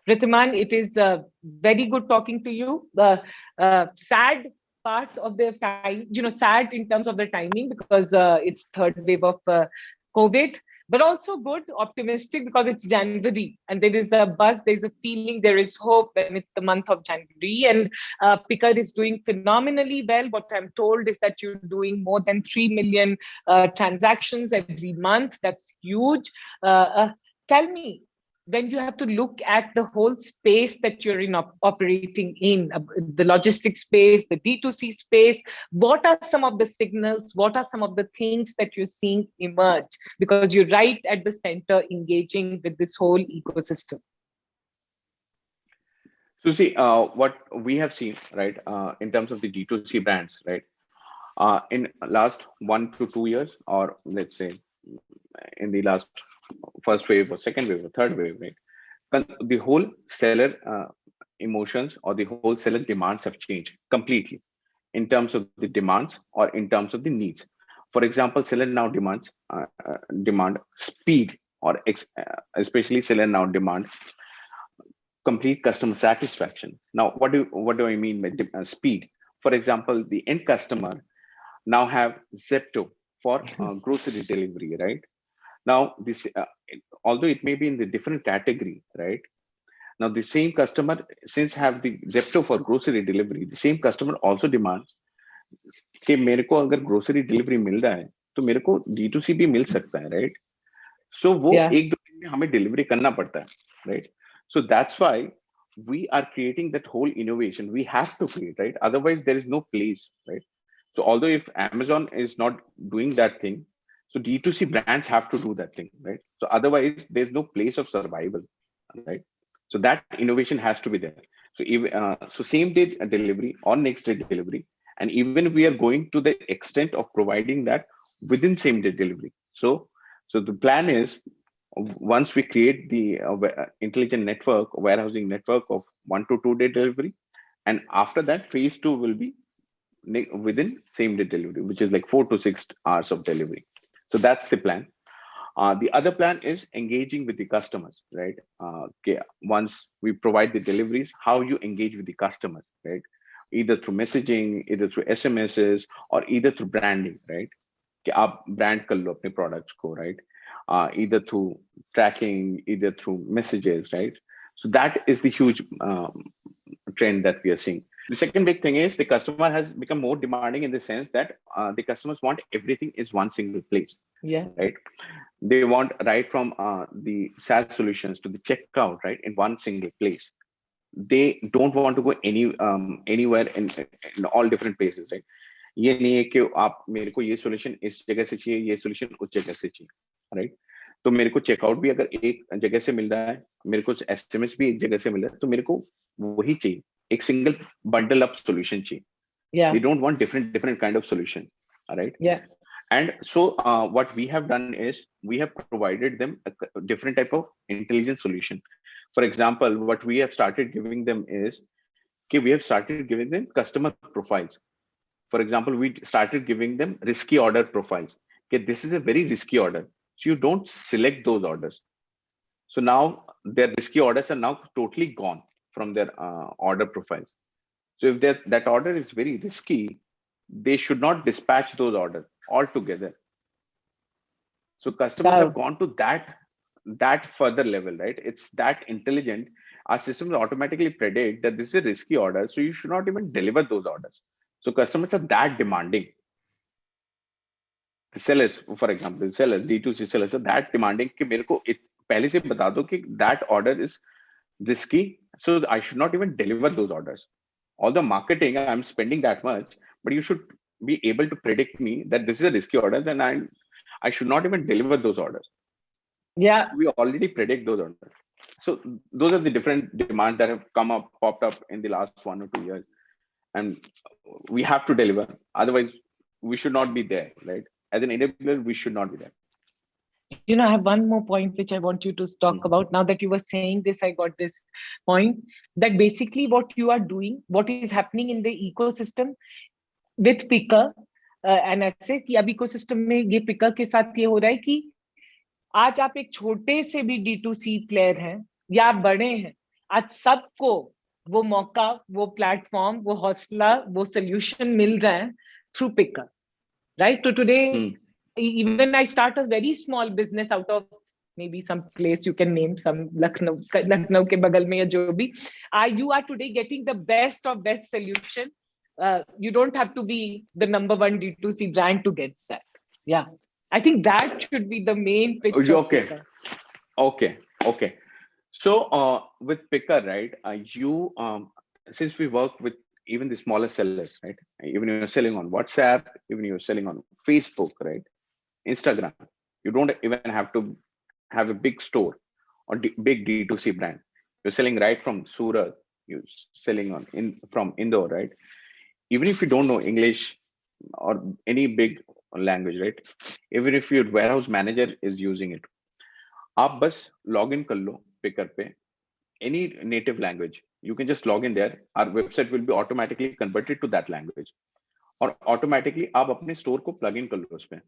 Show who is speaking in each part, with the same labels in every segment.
Speaker 1: Rhitiman, it is very good talking to you. Sad parts of the time, sad in terms of the timing because it's third wave of COVID, but also good, optimistic because it's January and there is a buzz, there's a feeling, there is hope when it's the month of January. And Pickrr is doing phenomenally well. What I'm told is that you're doing more than 3 million transactions every month. That's huge. Tell me, when you have to look at the whole space that you're in operating in, the logistics space, the D2C space, what are some of the signals? What are some of the things that you're seeing emerge? Because you're right at the center engaging with this whole ecosystem.
Speaker 2: So see, what we have seen, right, in terms of the D2C brands, right, in last 1 to 2 years, or let's say in the last first wave or second wave or third wave, right, the whole seller emotions or the whole seller demands have changed completely in terms of the demands or in terms of the needs. For example, seller now demand speed, or especially seller now demand complete customer satisfaction. Now, what do I mean by speed? For example, the end customer now have Zepto for grocery delivery, right? Now, this although it may be in the different category, right? Now, the same customer, since have the Zepto for grocery delivery, the same customer also demands कि मेरे को अगर grocery delivery मिल रहा है तो मेरे को D2C भी मिल सकता है, right? So वो एक दो दिन में हमें delivery करना पड़ता है, right? So that's why we are creating that whole innovation. We have to create, right? Otherwise, there is no place, right? So although if Amazon is not doing that thing, so D2C brands have to do that thing, right? So otherwise, there's no place of survival, right? So that innovation has to be there. So even so, same day delivery or next day delivery, and even we are going to the extent of providing that within same day delivery. So the plan is, once we create the intelligent network, warehousing network of 1 to 2 day delivery, and after that, phase 2 will be within same day delivery, which is like 4 to 6 hours of delivery. So that's the plan. The other plan is engaging with the customers, right? Okay, once we provide the deliveries, how you engage with the customers, right? Either through messaging, either through SMSs, or either through branding, right? कि आप brand कर लो अपने products को, right? Either through tracking, either through messages, right? So that is the huge trend that we are seeing. The second big thing is the customer has become more demanding in the sense that the customers want everything is one single place.
Speaker 1: Yeah.
Speaker 2: Right. They want right from the SaaS solutions to the checkout, right, in one single place. They don't want to go anywhere in all different places, right? ये नहीं है कि आप मेरे को ये solution इस जगह से चाहिए, ये solution उस जगह से चाहिए, right? तो मेरे को चेकआउट भी अगर एक जगह से मिल रहा है, मेरे को एसएमएस भी एक जगह से मिल रहा है, तो मेरे को वही चाहिए, एक सिंगल बंडल अप सॉल्यूशन चाहिए. They don't want different kind of solution, all right?
Speaker 1: Yeah.
Speaker 2: And so what we have done is we have provided them a different type of intelligent solution. For example, what we have started giving them is, okay, we have started giving them customer profiles. For example, we started giving them risky order profiles. Okay, this is a very risky order. So you don't select those orders. So now their risky orders are now totally gone from their order profiles. So if that order is very risky, they should not dispatch those orders altogether. So customers have gone to that further level, right? It's that intelligent. Our systems automatically predict that this is a risky order, so you should not even deliver those orders. So customers are that demanding. The sellers, for example, the sellers, D2C sellers are that demanding कि मेरे को पहले से बता दो कि that order is risky, so I should not even deliver those orders. Although marketing, I'm spending that much, but you should be able to predict me that this is a risky order, then I should not even deliver those orders.
Speaker 1: Yeah.
Speaker 2: We already predict those orders. So those are the different demands that have popped up in the last 1 or 2 years. And we have to deliver. Otherwise, we should not be there, right? As an enabler, we should not be there.
Speaker 1: I have one more point which I want you to talk about. Now that you were saying this, I got this point that basically what you are doing, what is happening in the ecosystem with Pickrr, and ऐसे कि अब ecosystem में ये Pickrr के साथ ये हो रहा है कि आज आप एक छोटे से भी D2C प्लेयर हैं या आप बड़े हैं, आज सबको वो मौका, वो प्लेटफॉर्म, वो हौसला, वो सोल्यूशन मिल रहा है through Pickrr, right? So today, even I start a very small business out of maybe some place you can name, some Lucknow ke bagal mein ya jo bhi. You are today getting the best of best solution. You don't have to be the number one D2C brand to get that. Yeah, I think that should be the main pitch of
Speaker 2: Okay,
Speaker 1: Pickrr.
Speaker 2: okay. So with Pickrr, right? Since we work with even the smallest sellers, right? Even you're selling on WhatsApp, even you're selling on Facebook, right? Instagram, you don't even have to have a big store or big D2C brand. You're selling right from Surat, you're selling from Indore, right? Even if you don't know English or any big language, right? Even if your warehouse manager is using it, आप बस log in कर लो Pickrr पे, any native language, you can just log in there. Our website will be automatically converted to that language, और automatically आप अपने store को plug in कर लो उसपे,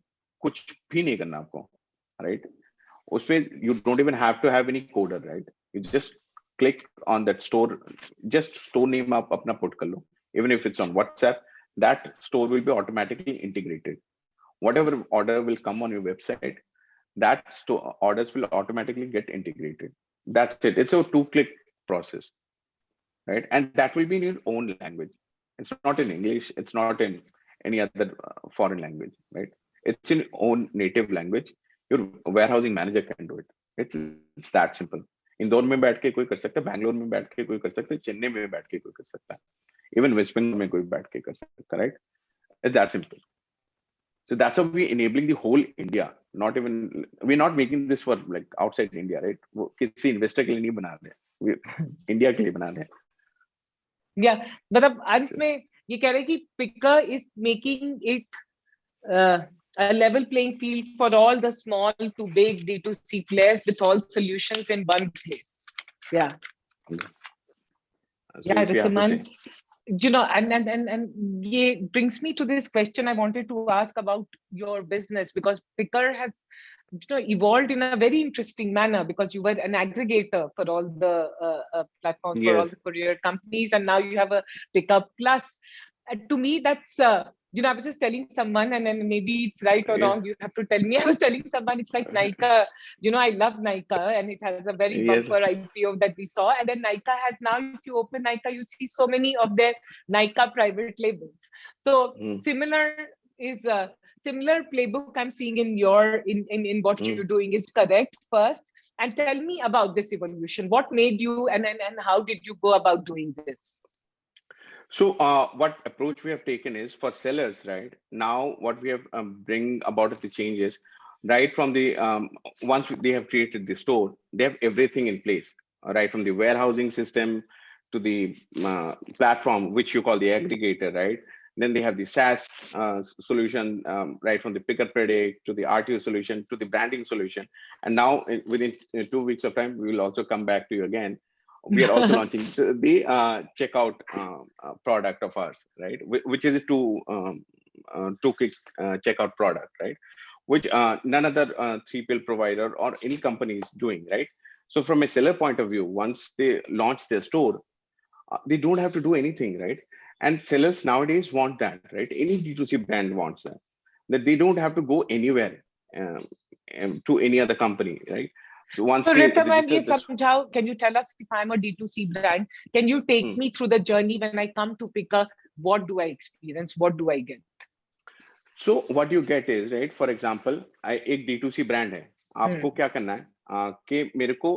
Speaker 2: कुछ भी नहीं करना आपको, right? उसपे you don't even have to have any coder, right? You just click on that store, just store name आप अपना put कर लो, even if it's on WhatsApp, that store will be automatically integrated. Whatever order will come on your website, that orders will automatically get integrated. That's it. It's a two-click process, right? And that will be in your own language. It's not in English. It's not in any other foreign language, right? It's in own native language. Your warehousing manager can do it. It's that simple. Indore में बैठ के कोई कर सकता है, बैंगलोर में बैठ के कोई कर सकता है, चेन्नई में बैठ के कोई कर सकता है, इवन वेस्ट बंगाल में कोई बैठ के कर सकता है, right? It's that simple. So that's how we're enabling the whole India. Not even, we're not making this for like outside India, right? वो किसी investor के लिए नहीं बना रहे, India के लिए बना रहे.
Speaker 1: Yeah, मतलब अंत में ये कह रहे हैं कि Pickrr is making it a level playing field for all the small to big D2C players with all solutions in one place. Yeah.
Speaker 2: So
Speaker 1: Yeah,
Speaker 2: if you have to say.
Speaker 1: Rhitiman, you know, and yeah, brings me to this question I wanted to ask about your business, because Pickrr has, you know, evolved in a very interesting manner, because you were an aggregator for all the platforms, for all
Speaker 2: Yes.
Speaker 1: the courier companies, and now you have a Pickup Plus. And to me, that's you know, I was just telling someone, and then maybe it's right or
Speaker 2: Yes.
Speaker 1: wrong, you have to tell me. I was telling someone it's like Nykaa. You know, I love Nykaa, and it has a very
Speaker 2: Yes.
Speaker 1: bumper IPO that we saw. And then Nykaa has now, if you open Nykaa, you see so many of their Nykaa private labels. So similar is a similar playbook I'm seeing in your in what you're doing is correct first. And tell me about this evolution. What made you, and how did you go about doing this?
Speaker 2: So what approach we have taken is for sellers, right? Now what we have bring about the changes, right from the once they have created the store, they have everything in place, right from the warehousing system to the platform, which you call the aggregator, right? Then they have the SaaS solution, right from the Pickrr Predict to the RTO solution to the branding solution. And now within 2 weeks of time, we will also come back to you again. We are also launching the checkout product of ours, right? Which is a two-click checkout product, right? Which none other 3PL provider or any company is doing, right? So from a seller point of view, once they launch their store, they don't have to do anything, right? And sellers nowadays want that, right? Any D2C brand wants that they don't have to go anywhere to any other company, right? So once
Speaker 1: So
Speaker 2: they
Speaker 1: Rhitiman,
Speaker 2: register
Speaker 1: ye
Speaker 2: this.
Speaker 1: samjhao, can you tell us, if I'm a D2C brand, can you take me through the journey when I come to Pickrr? What do I experience? What do I get?
Speaker 2: So what you get is, right, for example, एक D2C brand है, आपको क्या करना है कि मेरे को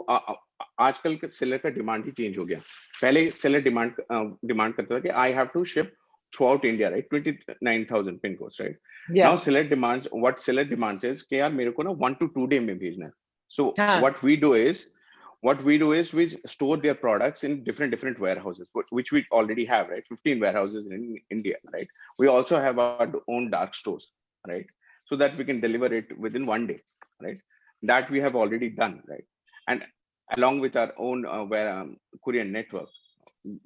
Speaker 2: आजकल के सेलर का डिमांड ही चेंज हो गया. पहले सेलर डिमांड करता था कि I have to ship throughout India, right? 29,000 pin codes, right?
Speaker 1: Yeah.
Speaker 2: Now what seller demands is कि यार मेरे को ना 1 to 2 day में भेजना है. So what we do is we store their products in different warehouses, which we already have, right? 15 warehouses in India, right? We also have our own dark stores, right? So that we can deliver it within 1 day, right? That we have already done, right? And along with our own courier network,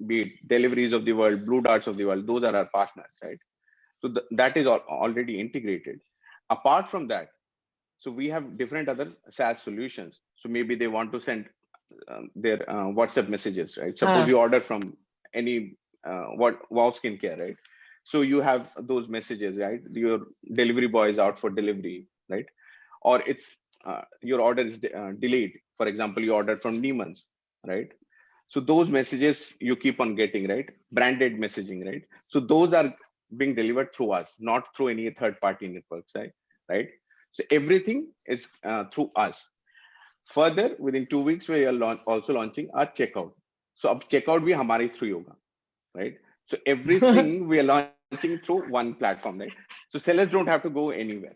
Speaker 2: be it deliveries of the world, blue darts of the world, those are our partners, right? So that is already integrated. Apart from that, so we have different other SaaS solutions. So maybe they want to send their WhatsApp messages, right? Suppose you order from any what Wow skincare, right? So you have those messages, right? Your delivery boy is out for delivery, right? Or it's your order is delayed. For example, you ordered from Neiman's, right? So those messages you keep on getting, right? Branded messaging, right? So those are being delivered through us, not through any third party networks, right? So everything is through us. Further, within 2 weeks we are also launching our checkout. So अब checkout भी हमारे through ही होगा, right? So everything we are launching through one platform, right? So sellers don't have to go anywhere.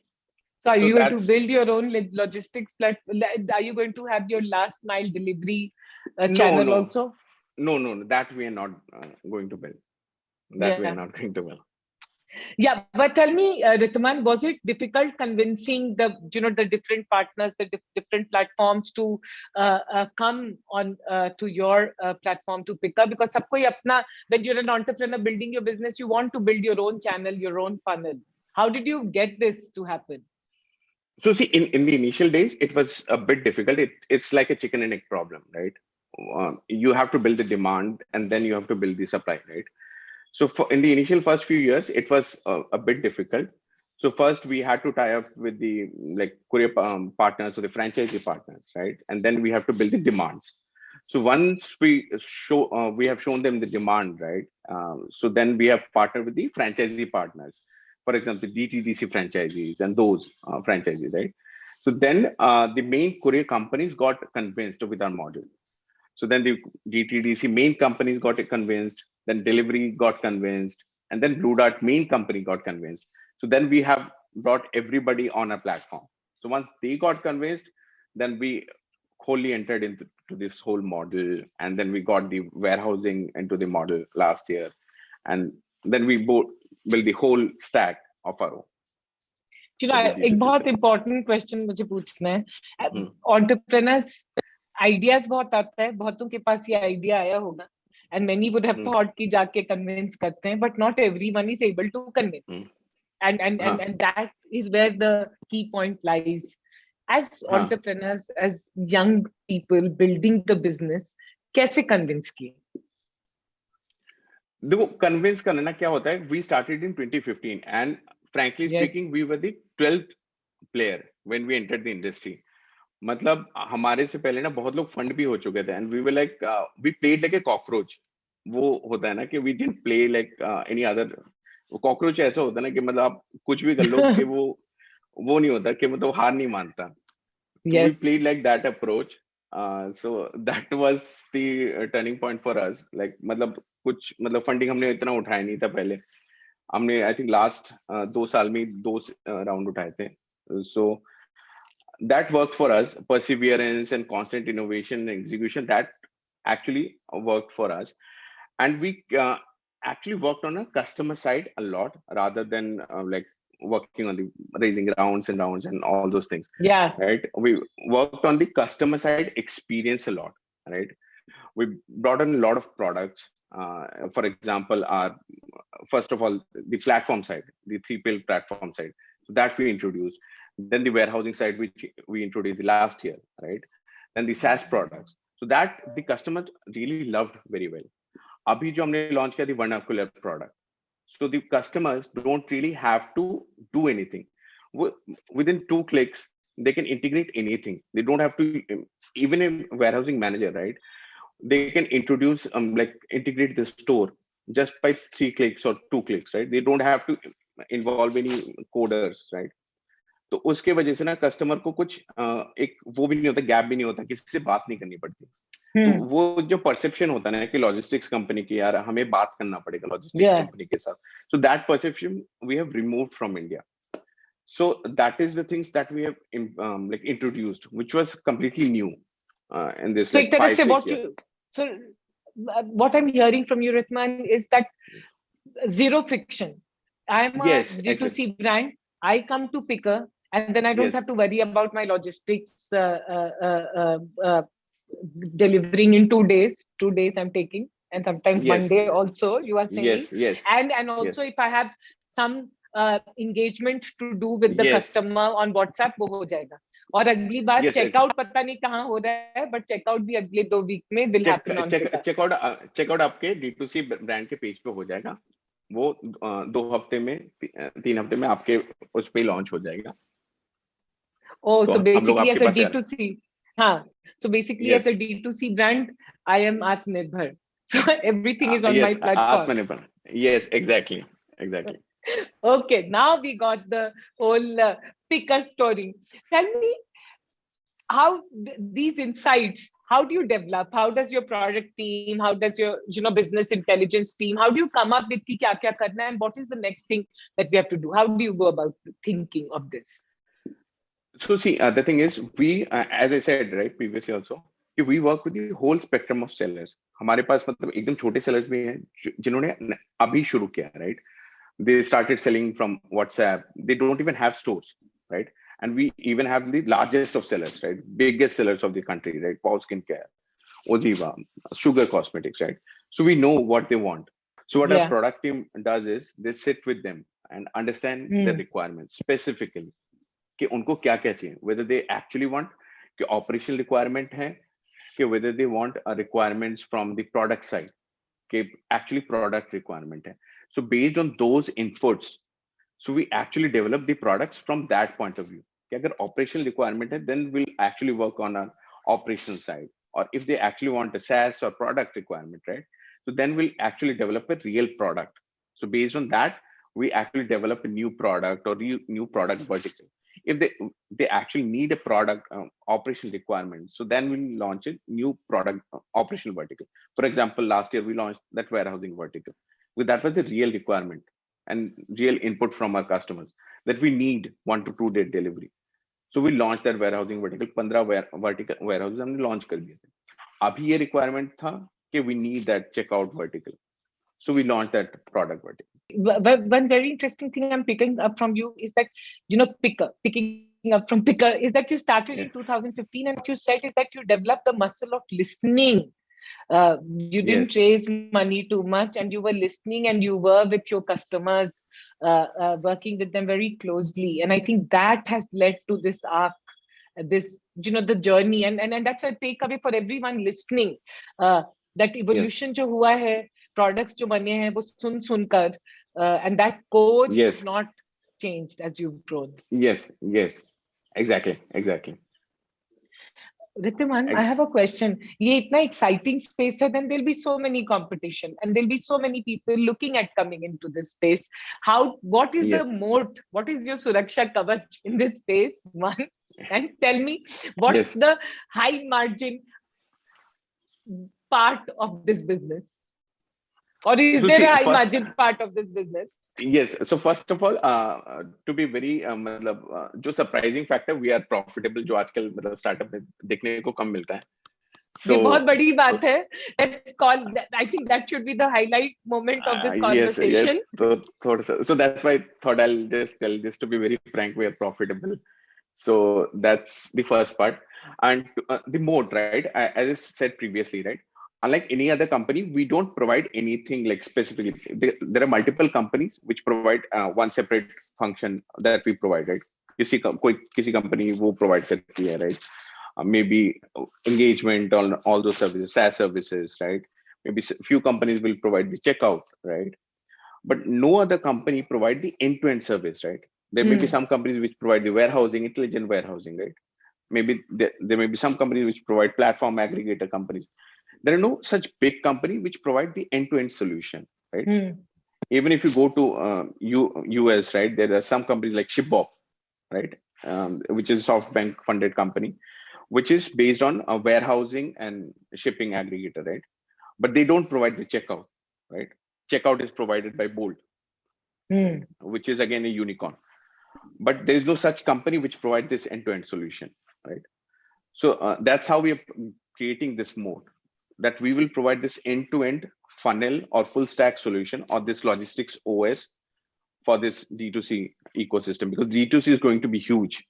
Speaker 1: So are
Speaker 2: So
Speaker 1: you going to
Speaker 2: that's
Speaker 1: build your own logistics platform? Are you going to have your last mile delivery
Speaker 2: no,
Speaker 1: channel
Speaker 2: no,
Speaker 1: also?
Speaker 2: no. That we are not going to build. That we are
Speaker 1: Yeah.
Speaker 2: not going to build.
Speaker 1: Yeah, but tell me, Rhitiman, was it difficult convincing the different partners, the different platforms to come on to your platform to Pickrr? Because सबको ही अपना, when you're an entrepreneur building your business, you want to build your own channel, your own funnel. How did you get this to happen?
Speaker 2: So see, in the initial days, it was a bit difficult. It's like a chicken and egg problem, right? You have to build the demand and then you have to build the supply, right? So for in the initial first few years, it was a bit difficult. So first we had to tie up with the like courier partners or the franchisee partners, right? And then we have to build the demands. So once we have shown them the demand, right? So then we have partnered with the franchisee partners, for example, DTDC franchisees and those franchisees, right? So then the main courier companies got convinced with our model. So then the DTDC main companies got convinced, then delivery got convinced, and then Blue Dart main company got convinced. So then we have brought everybody on a platform. So once they got convinced, then we wholly entered into this whole model, and then we got the warehousing into the model last year, and then we both build the whole stack of our own for the
Speaker 1: एक
Speaker 2: D2C
Speaker 1: बहुत
Speaker 2: side.
Speaker 1: important question मुझे पूछना है.
Speaker 2: Hmm.
Speaker 1: Entrepreneurs ideas बहुत आता है, बहुतों के पास ये idea आया होगा, and many would have thought कि जाके convince करते हैं, but not everyone is able to convince, and that is where the key point lies. As entrepreneurs, as young people building the business, कैसे convince किए?
Speaker 2: देखो convince करना ना क्या होता है, we started in 2015 and frankly speaking we were the 12th player when we entered the industry. मतलब हमारे से पहले ना बहुत लोग फंड भी हो चुके थे and we were like we played like a cockroach. वो होता है ना कि we didn't play like any other. Cockroach ऐसा होता है ना कि मतलब आप कुछ भी कर लो कि वो नहीं होता कि मतलब हार नहीं मानता. So we played like that approach. So that was the turning point for us. Like मतलब फंडिंग हमने इतना उठाया नहीं था पहले. हमने आई थिंक लास्ट 2 साल में 2 राउंड उठाए थे. So that worked for us. Perseverance and constant innovation and execution, that actually worked for us. And we actually worked on a customer side a lot rather than like working on the raising rounds and all those things.
Speaker 1: Yeah.
Speaker 2: Right. We worked on the customer side experience a lot. Right. We brought in a lot of products. For example, our first of all, the platform side, the 3PL platform side. So that we introduced. Then the warehousing side, which we introduced last year, right? Then the SaaS products. So that the customers really loved very well. Abhi jo humne launch kiya the vernacular product. So the customers don't really have to do anything. Within 2 clicks, they can integrate anything. They don't have to, even a warehousing manager, right? They can introduce like integrate the store just by 3 clicks or 2 clicks, right? They don't have to involve any coders, right? तो उसके वजह से ना customer को कुछ एक वो भी नहीं होता, गैप भी नहीं होता, किसी से बात नहीं करनी पड़ती. तो वो जो परसेप्शन होता है ना कि लॉजिस्टिक्स कंपनी की यार हमें बात करना पड़ेगा लॉजिस्टिक्स कंपनी के साथ, so that perception we have removed from India. So that is the things that we have like introduced, which was completely new in this like 5-6 years.
Speaker 1: So what I'm hearing from you, Rhitiman, is that zero friction. I'm a D2C brand. I come to Pickrr, and then I don't have to worry about my logistics delivering in 2 days. 2 days I'm taking, and sometimes Monday also, you are saying. And also if I have some engagement to do with the customer on WhatsApp, वो हो जाएगा. और अगली बार
Speaker 2: yes, yes.
Speaker 1: Checkout पता नहीं कहाँ हो रहा है, बट चेकआउट भी अगले 2 वीक में will happen on picker.
Speaker 2: Checkout आपके D2C ब्रांड के पेज पे हो जाएगा, वो 2 हफ्ते में 3 हफ्ते में आपके उस पे लॉन्च हो जाएगा।
Speaker 1: Oh,
Speaker 2: तो
Speaker 1: so
Speaker 2: हम लोग
Speaker 1: basically
Speaker 2: आपके
Speaker 1: as a
Speaker 2: पास यार,
Speaker 1: D2C, हाँ, so basically as
Speaker 2: yes,
Speaker 1: a D2C brand, I am Atmanirbhar. So everything is on my
Speaker 2: yes,
Speaker 1: platform.
Speaker 2: आत्मनिर्भर, yes, exactly, exactly.
Speaker 1: Okay, now we got the whole Pickrr story. Tell me how these insights, how do you develop? How does your product team, how does your business intelligence team, how do you come up with ki kya kya karna and what is the next thing that we have to do? How do you go about thinking of this?
Speaker 2: So see, the thing is, we, as I said, right, previously also, कि we work with the whole spectrum of sellers. हमारे पास मतलब एकदम छोटे sellers भी हैं जिन्होंने अभी शुरू किया, right? They started selling from WhatsApp. They don't even have stores, right? And we even have the largest of sellers, right? Biggest sellers of the country, right? Paw Skincare, Oziva, Sugar Cosmetics, right? So we know what they want. So what our
Speaker 1: Yeah.
Speaker 2: product team does is they sit with them and understand their requirements specifically. कि उनको क्या क्या चाहिए, whether they actually want कि operational requirement है, कि whether they want a requirements from the product side, कि actually product requirement है. So based on those inputs, so we actually develop the products from that point of view. कि अगर operational requirement है, then we'll actually work on our operational side. Or if they actually want a SaaS or product requirement, right? So then we'll actually develop a real product. So based on that, we actually develop a new product or new product vertical. If they actually need a product operation requirement, so then we'll launch a new product operational vertical. For example, last year we launched that warehousing vertical. Because that was a real requirement and real input from our customers that we need 1 to 2 day delivery. So we launched that warehousing vertical. 15 vertical warehouses हमने launch कर दिए थे. अभी ये requirement था कि we need that checkout vertical. So we launched that product vertical.
Speaker 1: One very interesting thing I'm picking up from you is that, picking up from Pickrr is that you started in 2015, and what you said is that you developed the muscle of listening. You didn't raise money too much, and you were listening, and you were with your customers, working with them very closely. And I think that has led to this arc, this, the journey. And that's a takeaway for everyone listening. That evolution जो हुआ है, products जो बने हैं वो सुनकर, and that core is not changed as you've grown.
Speaker 2: Yes, exactly.
Speaker 1: Rhitiman, I have a question. ये इतना exciting space है, then there'll be so many competition and there'll be so many people looking at coming into this space. What is the moat? What is your Suraksha Kavach in this space? One, and tell me what's the high margin part of this business? Or is there a high margin part of this business?
Speaker 2: Yes. So first of all, to be very जो surprising factor, we are profitable, जो आजकल मतलब startup में देखने को कम मिलता है.
Speaker 1: So ये बहुत बड़ी बात है. Let's call that, I think that should be the highlight moment of this conversation.
Speaker 2: Yes. So that's why I thought I'll just tell, just to be very frank, we are profitable. So that's the first part. And the mode, right? As I said previously, right? Unlike any other company, we don't provide anything like specifically. There are multiple companies which provide one separate function that we provide, right? किसी company वो provide करती है, right? Maybe engagement on all those services, SaaS services, right? Maybe few companies will provide the checkout, right? But no other company provide the end-to-end service, right? There may be some companies which provide the warehousing, intelligent warehousing, right? Maybe there may be some companies which provide platform aggregator companies. There are no such big company which provide the end-to-end solution, right? Even if you go to US, right? There are some companies like ShipBob, right? Which is a SoftBank funded company, which is based on a warehousing and shipping aggregator, right? But they don't provide the checkout, right? Checkout is provided by Bolt, which is again a unicorn. But there is no such company which provides this end-to-end solution, right? So that's how we are creating this mode, that we will provide this end-to-end funnel or full stack solution or this logistics OS for this D2C ecosystem, because D2C is going to be huge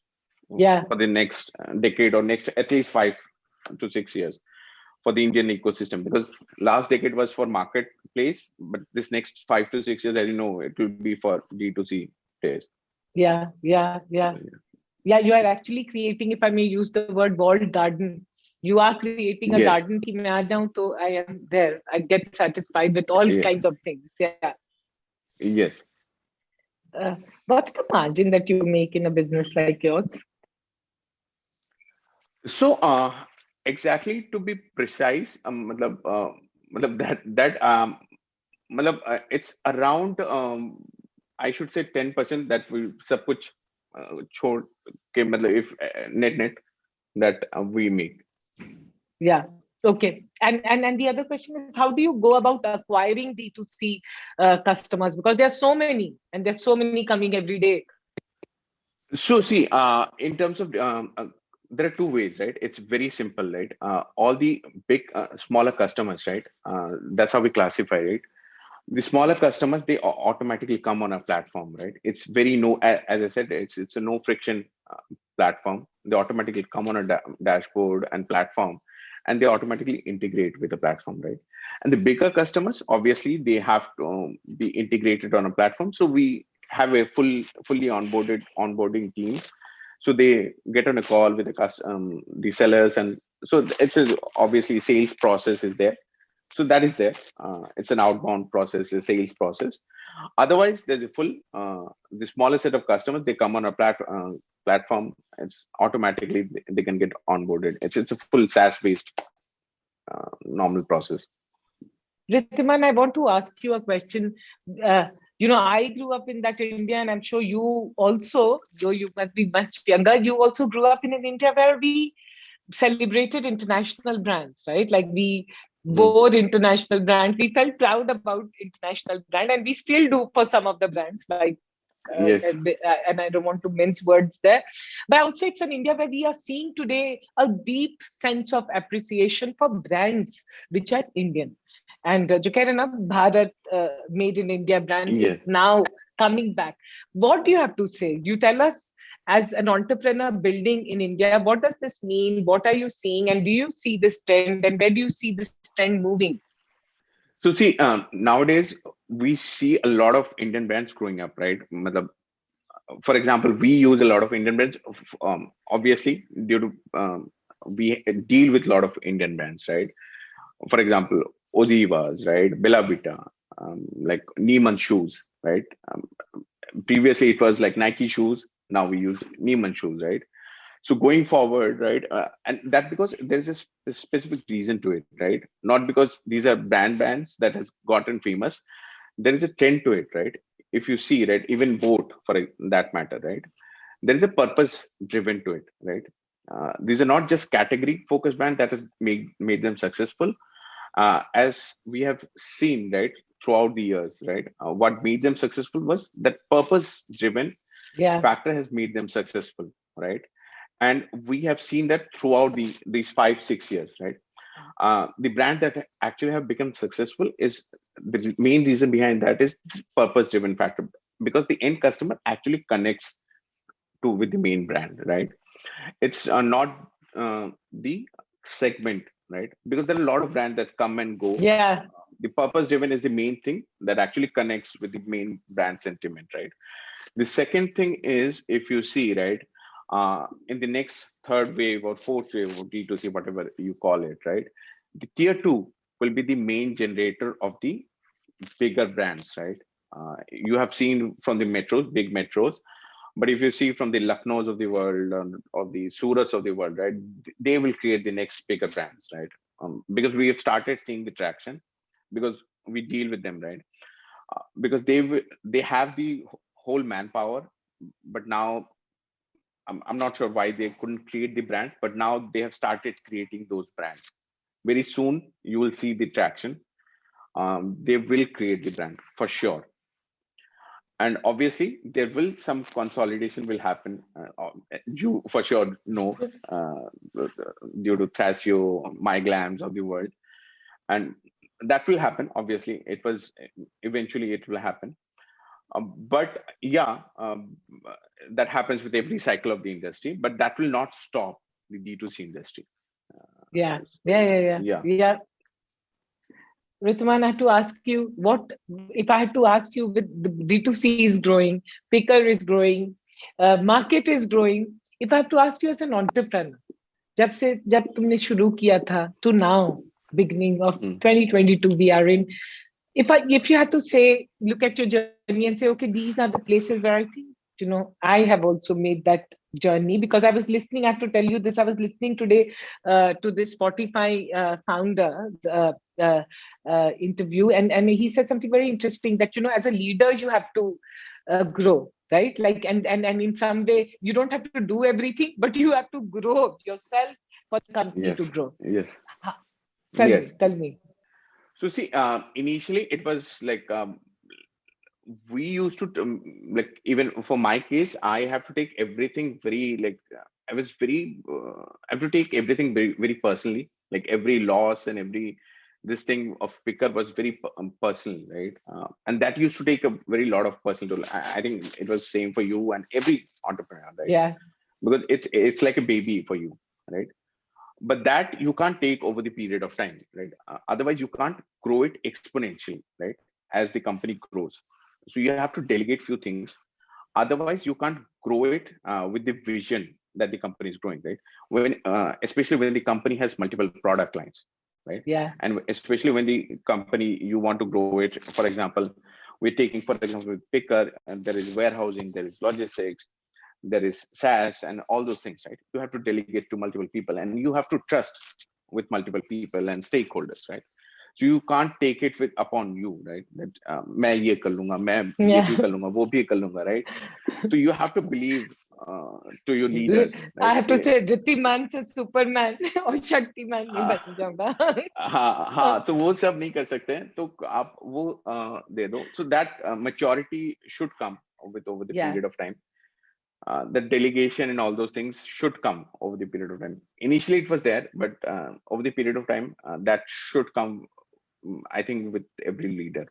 Speaker 2: for the next decade or next at least 5 to 6 years for the Indian ecosystem, because last decade was for marketplace, but this next 5 to 6 years, as you know, it will be for D2C days.
Speaker 1: Yeah. Yeah, you are actually creating, if I may use the word, walled garden. You are creating a
Speaker 2: Yes,
Speaker 1: garden ki main aa jaun, to I am there. I get satisfied with all
Speaker 2: yeah,
Speaker 1: kinds of things. Yeah.
Speaker 2: yes.
Speaker 1: Uh, what's the margin that you make in a business like yours?
Speaker 2: So, exactly to be precise, matlab it's around, I should say 10% that we सब कुछ छोड़ के मतलब if net that we make.
Speaker 1: Yeah. Okay. And the other question is, how do you go about acquiring D2C customers? Because there are so many, and there's so many coming every day.
Speaker 2: So see, in terms of there are two ways, right? It's very simple, right? All the big, smaller customers, right? That's how we classify it. The smaller customers, they automatically come on a platform, right? It's very no, as I said, it's a no friction platform. They automatically come on a dashboard and platform, and they automatically integrate with the platform, right? And the bigger customers, obviously, they have to be integrated on a platform. So we have a fully onboarding team. So they get on a call with the sellers, and so obviously sales process is there. So that is there. It's an outbound process, a sales process. Otherwise, there's a full the smaller set of customers. They come on a platform. It's automatically they can get onboarded. It's a full SaaS based normal process.
Speaker 1: Rhitiman, I want to ask you a question. I grew up in that India, and I'm sure you also, though you must be much younger, you also grew up in an India where we celebrated international brands, right? Like we
Speaker 2: Hmm.
Speaker 1: bore international brands. We felt proud about international brand, and we still do for some of the brands. Like,
Speaker 2: Yes.
Speaker 1: and I don't want to mince words there, but I would say it's an India where we are seeing today a deep sense of appreciation for brands which are Indian. And जो कह रहे हैं ना, Bharat made in India brand is
Speaker 2: Yes.
Speaker 1: now coming back. What do you have to say? You tell us, as an entrepreneur building in India, what does this mean? What are you seeing? And do you see this trend? And where do you see this trend moving?
Speaker 2: So see, nowadays we see a lot of Indian brands growing up, right? Matlab, for example, we use a lot of Indian brands, obviously due to we deal with a lot of Indian brands, right? For example, Ozivas, right? Bella Vita, like Neiman shoes, right? Previously it was like Nike shoes. Now we use Neiman shoes, right? So going forward, right? And that because there's a specific reason to it, right? Not because these are brands that has gotten famous. There is a trend to it, right? If you see, right, even boat for that matter, right? There is a purpose driven to it, right? These are not just category focused brand that has made them successful. As we have seen, right, throughout the years, right, what made them successful was that purpose driven
Speaker 1: Yeah.
Speaker 2: factor has made them successful, right? And we have seen that throughout these 5 6 years, right? The brand that actually have become successful is the main reason behind that is purpose driven factor, because the end customer actually connects to with the main brand, right? It's not the segment, right? Because there are a lot of brands that come and go.
Speaker 1: Yeah.
Speaker 2: The purpose driven is the main thing that actually connects with the main brand sentiment, right? The second thing is, if you see, right, in the next third wave or fourth wave or D2C, whatever you call it, right, the tier two will be the main generator of the bigger brands, right? You have seen from the metros, big metros, but if you see from the Lucknows of the world, or the Surats of the world, right, they will create the next bigger brands, right? Because we have started seeing the traction, because we deal with them, right? Because they have the whole manpower, but now I'm not sure why they couldn't create the brand, but now they have started creating those brands. Very soon you will see the traction. They will create the brand for sure, and obviously there will some consolidation will happen. You for sure know, due to Thrasio, My Glams of the world, and that will happen. Obviously, it was eventually it will happen. But yeah, that happens with every cycle of the industry, but that will not stop the D2C industry.
Speaker 1: Yeah. Yeah.
Speaker 2: So
Speaker 1: Yeah. Yeah.
Speaker 2: yeah.
Speaker 1: Yeah. Rituman, I have to ask you, what if I had to ask you, with the D2C is growing, Pickrr is growing, market is growing. if I have to ask you as an entrepreneur, जब तुमने शुरू किया था to now, beginning of 2022 we are in, if you had to say, look at your journey and say, okay, these are the places where I think, I have also made that journey, because I was listening, I have to tell you this, I was listening today to this Spotify founder uh, interview, and he said something very interesting, that, as a leader, you have to grow, right? Like, and in some way, you don't have to do everything, but you have to grow yourself for the company to
Speaker 2: Yes,
Speaker 1: grow.
Speaker 2: yes,
Speaker 1: Tell
Speaker 2: yes.
Speaker 1: me.
Speaker 2: So see, initially it was like we used to like, even for my case, I have to take everything very like I was very I have to take everything very very personally. Like every loss and every this thing of Pickrr was very personal, right? And that used to take a very lot of personal toll. I think it was same for you and every entrepreneur, right?
Speaker 1: Yeah.
Speaker 2: Because it's like a baby for you, right? But that you can't take over the period of time, right? Otherwise you can't grow it exponentially, right? As the company grows, so you have to delegate few things. Otherwise you can't grow it with the vision that the company is growing, right? When especially when the company has multiple product lines, right?
Speaker 1: Yeah.
Speaker 2: And especially when the company you want to grow it, for example, we're taking for example with Pickrr, and there is warehousing, there is logistics, there is SaaS and all those things, right? You have to delegate to multiple people, and you have to trust with multiple people and stakeholders, right? So you can't take it with upon you, right? That मैं ये कर लूंगा, मैं ये
Speaker 1: Yeah.
Speaker 2: भी कर लूंगा, वो भी कर लूंगा, right? So you have to believe to your leaders,
Speaker 1: I
Speaker 2: right?
Speaker 1: have to say, Rhitiman से Superman और Shaktiman नहीं बन जाऊंगा.
Speaker 2: हाँ हाँ, तो वो सब नहीं कर सकते हैं, तो आप वो दे दो. So that maturity should come with over the
Speaker 1: Yeah.
Speaker 2: period of time. The delegation and all those things should come over the period of time. Initially, it was there, but over the period of time, that should come, I think, with every leader.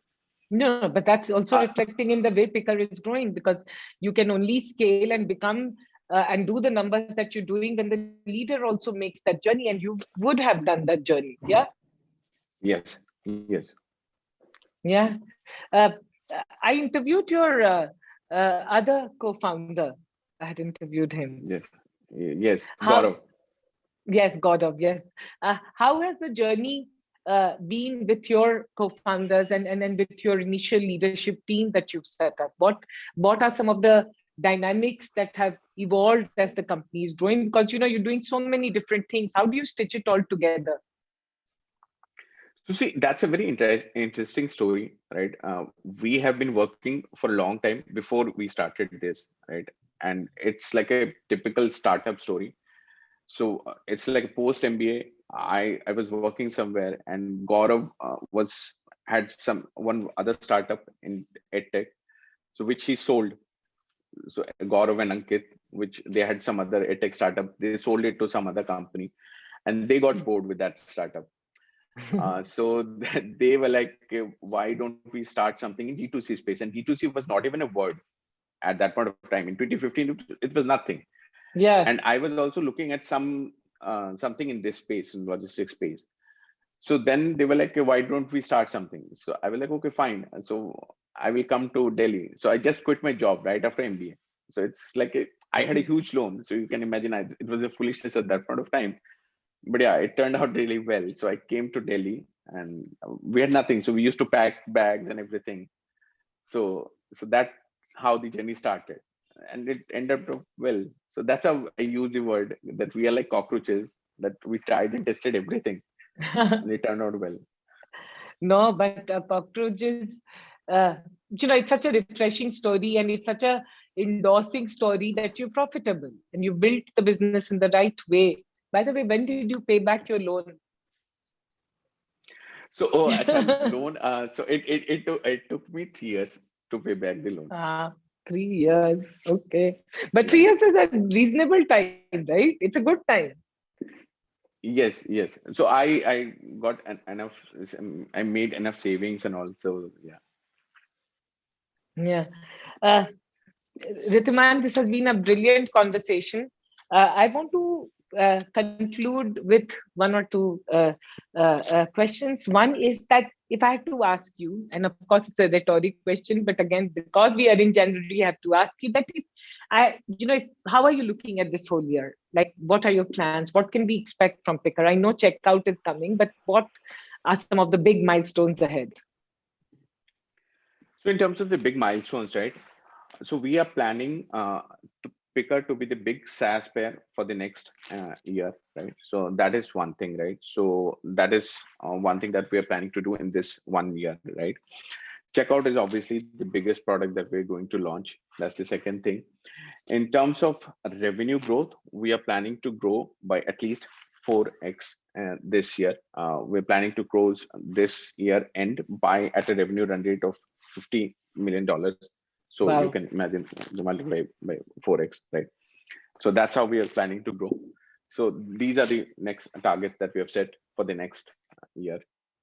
Speaker 1: No, but that's also
Speaker 2: Uh,
Speaker 1: reflecting in the way Pickrr is growing, because you can only scale and become and do the numbers that you're doing when the leader also makes that journey, and you would have done that journey. Yeah.
Speaker 2: yes, yes,
Speaker 1: Yeah. Uh, I interviewed your other co-founder. I had interviewed him.
Speaker 2: yes, yes,
Speaker 1: How?
Speaker 2: Gaurav.
Speaker 1: Yes, Gaurav. Yes. How has the journey been with your co-founders and with your initial leadership team that you've set up? What are some of the dynamics that have evolved as the company is growing? Because you're doing so many different things. How do you stitch it all together?
Speaker 2: So see, that's a very interesting story, right? We have been working for a long time before we started this, right? And it's like a typical startup story. So it's like a post MBA. I was working somewhere, and Gaurav was had some one other startup in edtech, so which he sold. So Gaurav and Ankit, which they had some other edtech startup, they sold it to some other company, and they got bored with that startup. So they were like, "Okay, why don't we start something in D2C space?" And D2C was not even a word at that point of time. In 2015, it was nothing.
Speaker 1: Yeah.
Speaker 2: And I was also looking at something in this space, in logistics space. So then they were like, "Okay, why don't we start something?" So I was like, okay, fine. So I will come to Delhi. So I just quit my job right after MBA. So it's like I had a huge loan. So you can imagine it was a foolishness at that point of time. But yeah, it turned out really well. So I came to Delhi, and we had nothing. So we used to pack bags and everything. So that's how the journey started, and it ended up well. So that's how I use the word that we are like cockroaches, that we tried and tested everything, and it turned out well.
Speaker 1: No, but cockroaches, uh, it's such a refreshing story, and it's such a endorsing story that you're profitable and you built the business in the right way. By the way, when did you pay back your loan?
Speaker 2: So acha, loan. So it took me 3 years to pay back the loan.
Speaker 1: Ah, 3 years. Okay. But three
Speaker 2: Yeah.
Speaker 1: years is a reasonable time, right? It's a good time.
Speaker 2: Yes, yes. So I got enough. I made enough savings and also yeah.
Speaker 1: Yeah. Uh, Ritiman, this has been a brilliant conversation. I want to conclude with one or two questions. One is that if I have to ask you, and of course it's a rhetoric question, but again, because we are in January, I have to ask you that if how are you looking at this whole year? Like, what are your plans? What can we expect from Pickrr? I know checkout is coming, but what are some of the big milestones ahead?
Speaker 2: So in terms of the big milestones, right? So we are planning to Pickrr to be the big SaaS pair for the next year, right? So that is one thing, right? So that is one thing that we are planning to do in this 1 year, right? Checkout is obviously the biggest product that we're going to launch. That's the second thing. In terms of revenue growth, we are planning to grow by at least 4x this year. We're planning to close this year end by at a revenue run rate of $50 million. So you
Speaker 1: Wow.
Speaker 2: can imagine the multiply by 4x, right? So that's how we are planning to grow. So these are the next targets that we have set for the next year.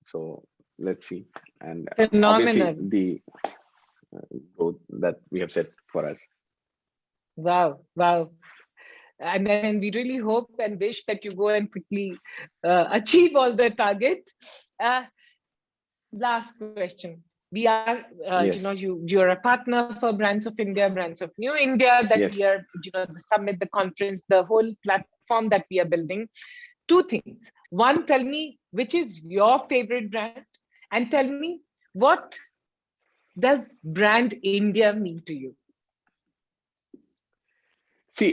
Speaker 2: So let's see. And obviously
Speaker 1: Phenomenal.
Speaker 2: the growth that we have set for us.
Speaker 1: Wow. Wow. And then we really hope and wish that you go and quickly achieve all the targets. Uh, Last question. We are,
Speaker 2: Yes.
Speaker 1: you're a partner for Brands of India, Brands of New India, that
Speaker 2: Yes.
Speaker 1: we are, the summit, the conference, the whole platform that we are building. Two things. One, tell me which is your favorite brand, and tell me what does brand India mean to you?
Speaker 2: See,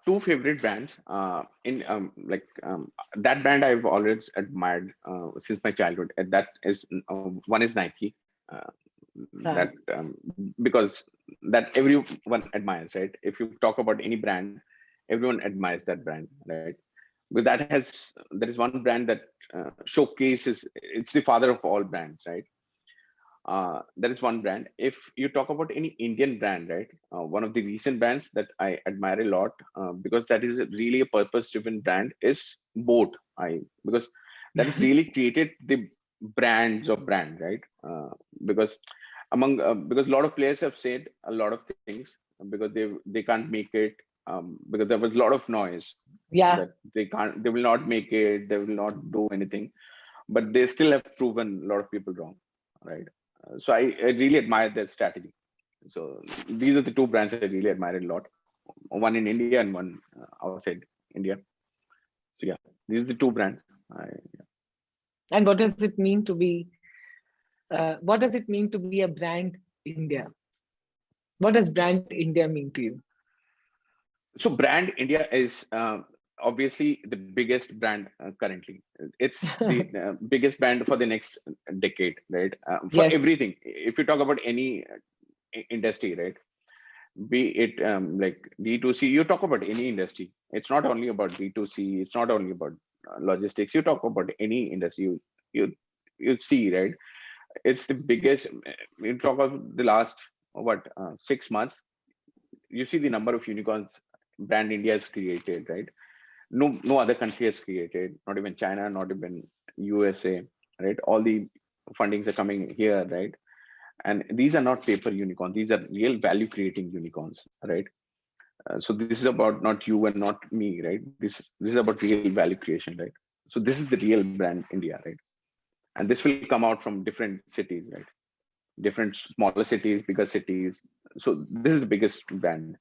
Speaker 2: two favorite brands in that brand I've always admired since my childhood. And that is one is Nike, uh, that because that everyone admires, right? If you talk about any brand, everyone admires that brand, right? But there is one brand that showcases. It's the father of all brands, right? That is one brand. If you talk about any Indian brand, right, one of the recent brands that I admire a lot, because that is really a purpose-driven brand, is Boat. Because that has really created the brands of brand, right? Because because a lot of players have said a lot of things because they can't make it, because there was a lot of noise
Speaker 1: Yeah.
Speaker 2: that they will not make it, they will not do anything, but they still have proven a lot of people wrong, right? So I really admire their strategy. So these are the two brands I really admire a lot. One in India and one outside India. So yeah, these are the two brands.
Speaker 1: And what does it mean to be? What does it mean to be a brand India? What does brand India mean to you?
Speaker 2: So brand India is obviously the biggest brand currently. It's the biggest brand for the next decade, right? For
Speaker 1: Yes.
Speaker 2: everything. If you talk about any industry, right? Be it like D2C, you talk about any industry. It's not only about D2C, it's not only about logistics. You talk about any industry, you you see, right? It's the biggest. You talk about the last 6 months, you see the number of unicorns brand India has created, right? No other country has created, not even China, not even USA, right? All the fundings are coming here, right? And these are not paper unicorns, these are real value creating unicorns, right? So this is about not you and not me, right? This is about real value creation, right? So this is the real brand India, right? And this will come out from different cities, right? Different smaller cities, bigger cities. So this is the biggest brand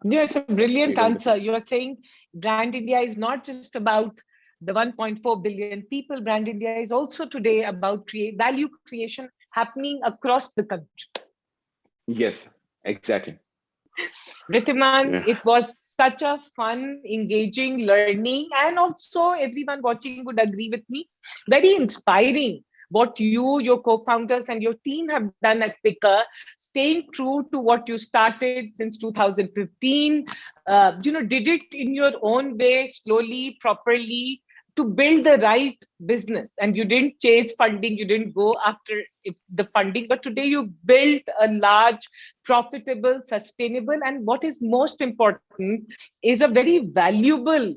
Speaker 1: Yeah, it's a
Speaker 2: we're
Speaker 1: brilliant
Speaker 2: going to see.
Speaker 1: answer. You are saying Brand India is not just about the 1.4 billion people. Brand India is also today about value creation happening across the country.
Speaker 2: Yes, exactly.
Speaker 1: Rhitiman,
Speaker 2: Yeah.
Speaker 1: it was such a fun, engaging, learning, and also everyone watching would agree with me. Very inspiring what you, your co-founders, and your team have done at Pickrr, staying true to what you started since 2015. Did it in your own way, slowly, properly, to build the right business. And you didn't chase funding, you didn't go after the funding, but today you built a large, profitable, sustainable, and what is most important is a very valuable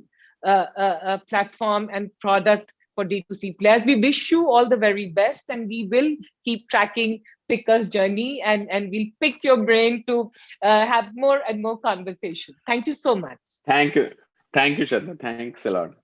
Speaker 1: platform and product for D2C players. We wish you all the very best, and we will keep tracking Pickr's journey, and we'll pick your brain to have more and more conversation. Thank you so much.
Speaker 2: Thank you. Thank you, Shradha. Thanks a lot.